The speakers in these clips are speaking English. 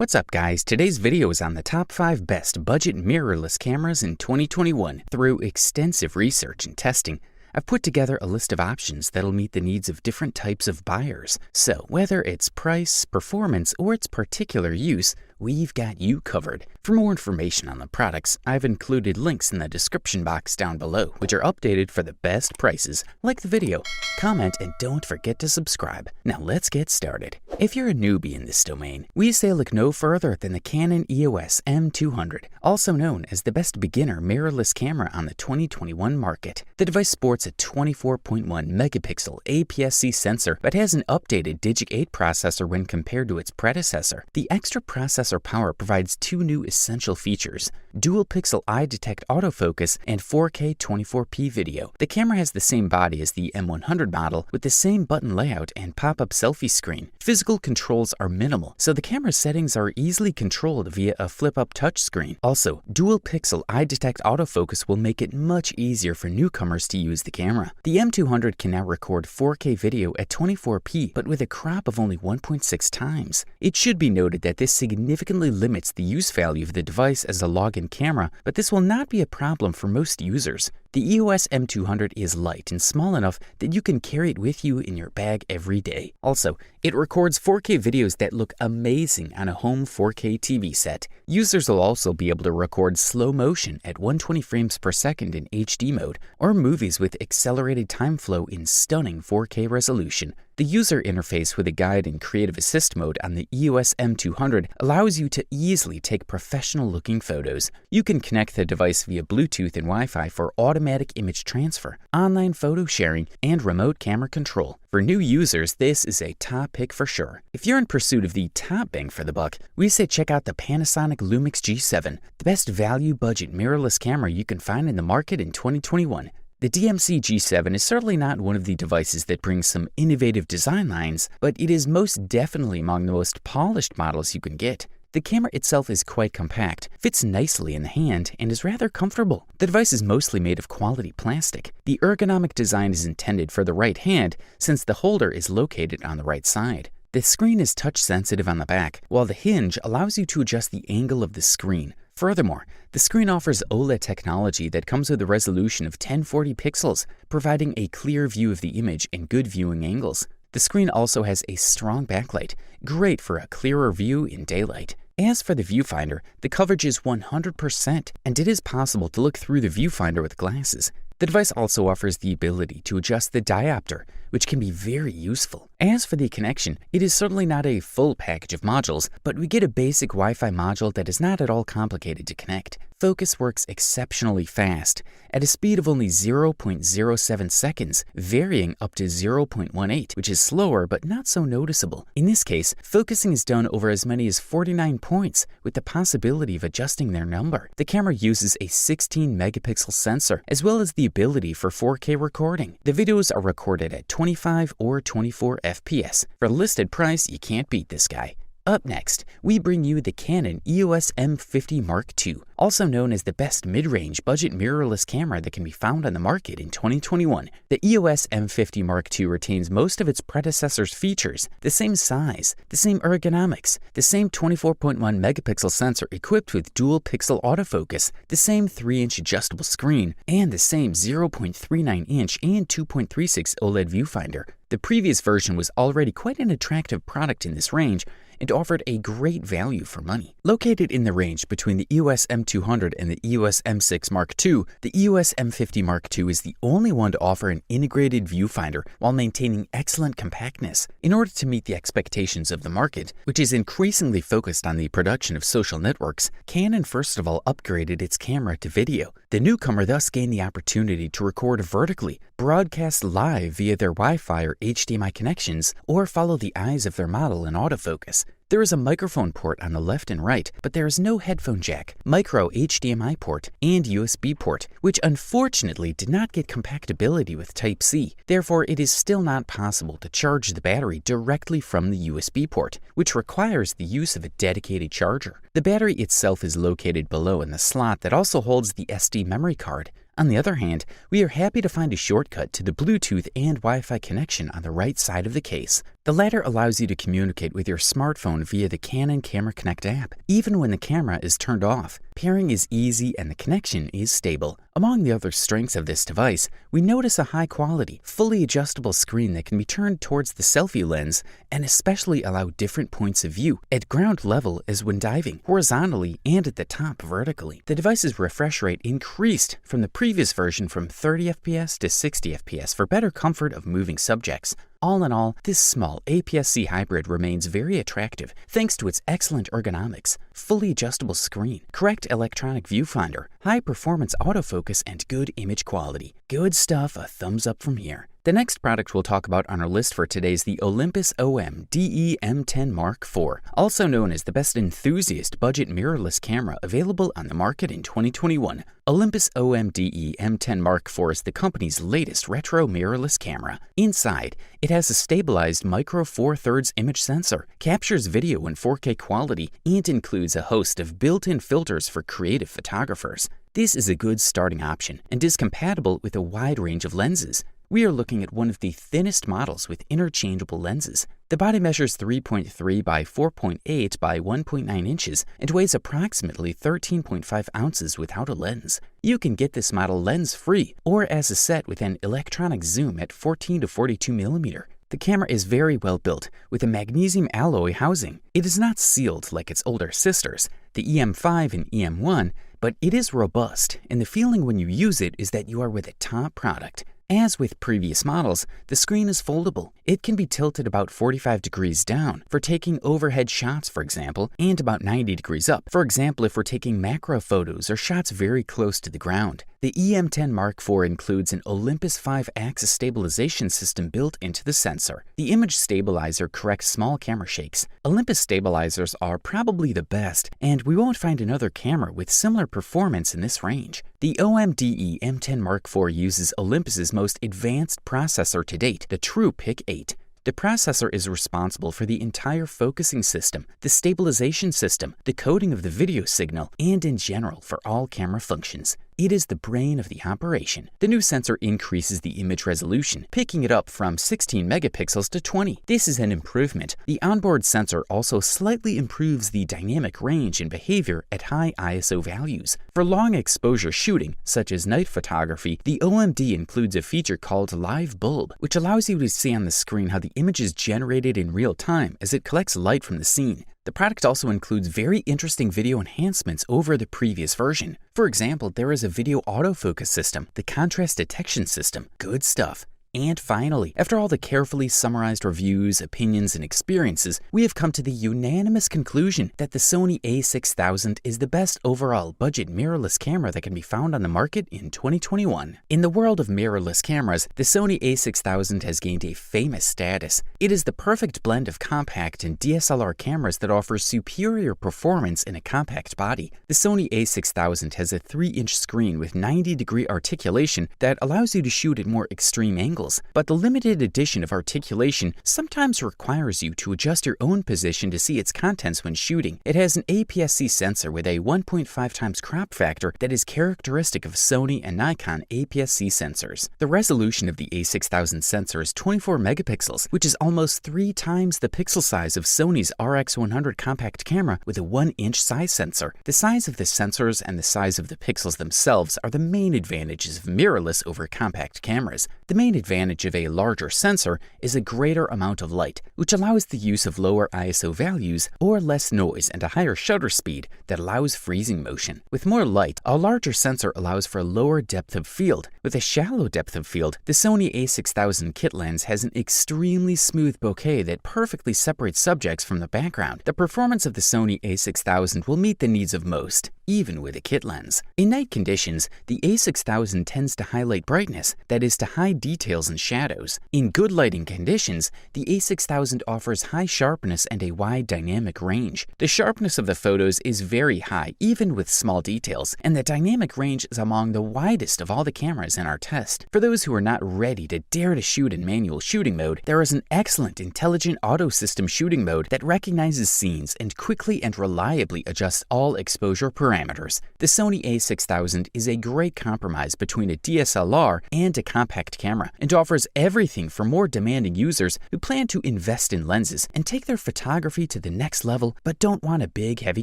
What's up guys, today's video is on the top 5 best budget mirrorless cameras in 2021. Through extensive research and testing, I've put together a list of options that'll meet the needs of different types of buyers. So whether it's price, performance, or its particular use, we've got you covered. For more information on the products, I've included links in the description box down below, which are updated for the best prices. Like the video, comment, and don't forget to subscribe. Now let's get started. If you're a newbie in this domain, we say look no further than the Canon EOS M200, also known as the best beginner mirrorless camera on the 2021 market. The device sports a 24.1 megapixel APS-C sensor, but has an updated Digic 8 processor when compared to its predecessor. The extra processor power provides two new essential features: dual pixel eye detect autofocus and 4K 24p video. The camera has the same body as the M100 model with the same button layout and pop-up selfie screen. Physical controls are minimal, so the camera settings are easily controlled via a flip-up touchscreen. Also, dual pixel eye detect autofocus will make it much easier for newcomers to use the camera. The M200 can now record 4K video at 24p, but with a crop of only 1.6 times. It should be noted that this significantly limits the use value of the device as a log-in camera, but this will not be a problem for most users. The EOS M200 is light and small enough that you can carry it with you in your bag every day. Also, it records 4K videos that look amazing on a home 4K TV set. Users will also be able to record slow motion at 120 frames per second in HD mode, or movies with accelerated time flow in stunning 4K resolution. The user interface with a guide in Creative Assist mode on the EOS M200 allows you to easily take professional-looking photos. You can connect the device via Bluetooth and Wi-Fi for automatic image transfer, online photo sharing, and remote camera control. For new users, this is a top pick for sure. If you're in pursuit of the top bang for the buck, we say check out the Panasonic Lumix G7, the best value budget mirrorless camera you can find in the market in 2021. The DMC G7 is certainly not one of the devices that brings some innovative design lines, but it is most definitely among the most polished models you can get. The camera itself is quite compact, fits nicely in the hand, and is rather comfortable. The device is mostly made of quality plastic. The ergonomic design is intended for the right hand, since the holder is located on the right side. The screen is touch sensitive on the back, while the hinge allows you to adjust the angle of the screen. Furthermore, the screen offers OLED technology that comes with a resolution of 1040 pixels, providing a clear view of the image and good viewing angles. The screen also has a strong backlight, great for a clearer view in daylight. As for the viewfinder, the coverage is 100%, and it is possible to look through the viewfinder with glasses. The device also offers the ability to adjust the diopter, which can be very useful. As for the connection, it is certainly not a full package of modules, but we get a basic Wi-Fi module that is not at all complicated to connect. Focus works exceptionally fast, at a speed of only 0.07 seconds, varying up to 0.18, which is slower but not so noticeable. In this case, focusing is done over as many as 49 points, with the possibility of adjusting their number. The camera uses a 16 megapixel sensor, as well as the ability for 4K recording. The videos are recorded at 25 or 24 FPS. For a listed price, you can't beat this guy. Up next, we bring you the Canon EOS M50 Mark II, also known as the best mid-range budget mirrorless camera that can be found on the market in 2021. The EOS M50 Mark II retains most of its predecessor's features: the same size, the same ergonomics, the same 24.1 megapixel sensor equipped with dual pixel autofocus, the same 3-inch adjustable screen, and the same 0.39-inch and 2.36 OLED viewfinder. The previous version was already quite an attractive product in this range and offered a great value for money. Located in the range between the EOS M200 and the EOS M6 Mark II, the EOS M50 Mark II is the only one to offer an integrated viewfinder while maintaining excellent compactness. In order to meet the expectations of the market, which is increasingly focused on the production of social networks, Canon first of all upgraded its camera to video. The newcomer thus gained the opportunity to record vertically, broadcast live via their Wi-Fi or HDMI connections, or follow the eyes of their model in autofocus. There is a microphone port on the left and right, but there is no headphone jack, micro HDMI port, and USB port, which unfortunately did not get compatibility with Type-C. Therefore, it is still not possible to charge the battery directly from the USB port, which requires the use of a dedicated charger. The battery itself is located below in the slot that also holds the SD memory card. On the other hand, we are happy to find a shortcut to the Bluetooth and Wi-Fi connection on the right side of the case. The latter allows you to communicate with your smartphone via the Canon Camera Connect app, even when the camera is turned off. Pairing is easy and the connection is stable. Among the other strengths of this device, we notice a high-quality, fully adjustable screen that can be turned towards the selfie lens and especially allow different points of view at ground level as when diving, horizontally and at the top vertically. The device's refresh rate increased from the previous version from 30 FPS to 60 FPS for better comfort of moving subjects. All in all, this small APS-C hybrid remains very attractive thanks to its excellent ergonomics, fully adjustable screen, correct electronic viewfinder, high-performance autofocus, and good image quality. Good stuff, a thumbs up from here. The next product we'll talk about on our list for today is the Olympus OM-DE M10 Mark IV, also known as the best enthusiast budget mirrorless camera available on the market in 2021. Olympus OM-DE M10 Mark IV is the company's latest retro mirrorless camera. Inside, it has a stabilized micro Four Thirds image sensor, captures video in 4K quality, and includes a host of built-in filters for creative photographers. This is a good starting option and is compatible with a wide range of lenses. We are looking at one of the thinnest models with interchangeable lenses. The body measures 3.3 by 4.8 by 1.9 inches and weighs approximately 13.5 ounces without a lens. You can get this model lens-free or as a set with an electronic zoom at 14 to 42 millimeter. The camera is very well built with a magnesium alloy housing. It is not sealed like its older sisters, the EM5 and EM1, but it is robust, and the feeling when you use it is that you are with a top product. As with previous models, the screen is foldable. It can be tilted about 45 degrees down for taking overhead shots, for example, and about 90 degrees up, for example, if we're taking macro photos or shots very close to the ground. The EM10 Mark IV includes an Olympus 5-axis stabilization system built into the sensor. The image stabilizer corrects small camera shakes. Olympus stabilizers are probably the best, and we won't find another camera with similar performance in this range. The OM-DE M10 Mark IV uses Olympus's most advanced processor to date, the True Pic 8. The processor is responsible for the entire focusing system, the stabilization system, the coding of the video signal, and in general for all camera functions. It is the brain of the operation. The new sensor increases the image resolution, picking it up from 16 megapixels to 20. This is an improvement. The onboard sensor also slightly improves the dynamic range and behavior at high ISO values. For long exposure shooting, such as night photography, the OMD includes a feature called Live Bulb, which allows you to see on the screen how the image is generated in real time as it collects light from the scene. The product also includes very interesting video enhancements over the previous version. For example, there is a video autofocus system, the contrast detection system. Good stuff. And finally, after all the carefully summarized reviews, opinions, and experiences, we have come to the unanimous conclusion that the Sony A6000 is the best overall budget mirrorless camera that can be found on the market in 2021. In the world of mirrorless cameras, the Sony A6000 has gained a famous status. It is the perfect blend of compact and DSLR cameras that offers superior performance in a compact body. The Sony A6000 has a 3-inch screen with 90-degree articulation that allows you to shoot at more extreme angles. But the limited edition of articulation sometimes requires you to adjust your own position to see its contents when shooting. It has an APS-C sensor with a 1.5 times crop factor that is characteristic of Sony and Nikon APS-C sensors. The resolution of the A6000 sensor is 24 megapixels, which is almost 3 times the pixel size of Sony's RX100 compact camera with a 1-inch size sensor. The size of the sensors and the size of the pixels themselves are the main advantages of mirrorless over compact cameras. The main advantage of a larger sensor is a greater amount of light, which allows the use of lower ISO values or less noise and a higher shutter speed that allows freezing motion. With more light, a larger sensor allows for a lower depth of field. With a shallow depth of field, the Sony A6000 kit lens has an extremely smooth bokeh that perfectly separates subjects from the background. The performance of the Sony A6000 will meet the needs of most, even with a kit lens. In night conditions, the A6000 tends to highlight brightness, that is to hide details and shadows. In good lighting conditions, the A6000 offers high sharpness and a wide dynamic range. The sharpness of the photos is very high, even with small details, and the dynamic range is among the widest of all the cameras in our test. For those who are not ready to dare to shoot in manual shooting mode, there is an excellent intelligent auto system shooting mode that recognizes scenes and quickly and reliably adjusts all exposure parameters. parameters. The Sony A6000 is a great compromise between a DSLR and a compact camera, and offers everything for more demanding users who plan to invest in lenses and take their photography to the next level but don't want a big, heavy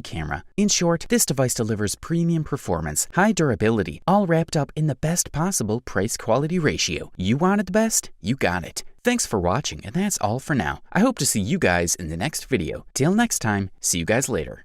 camera. In short, this device delivers premium performance, high durability, all wrapped up in the best possible price-quality ratio. You wanted the best? You got it. Thanks for watching, and that's all for now. I hope to see you guys in the next video. Till next time, see you guys later.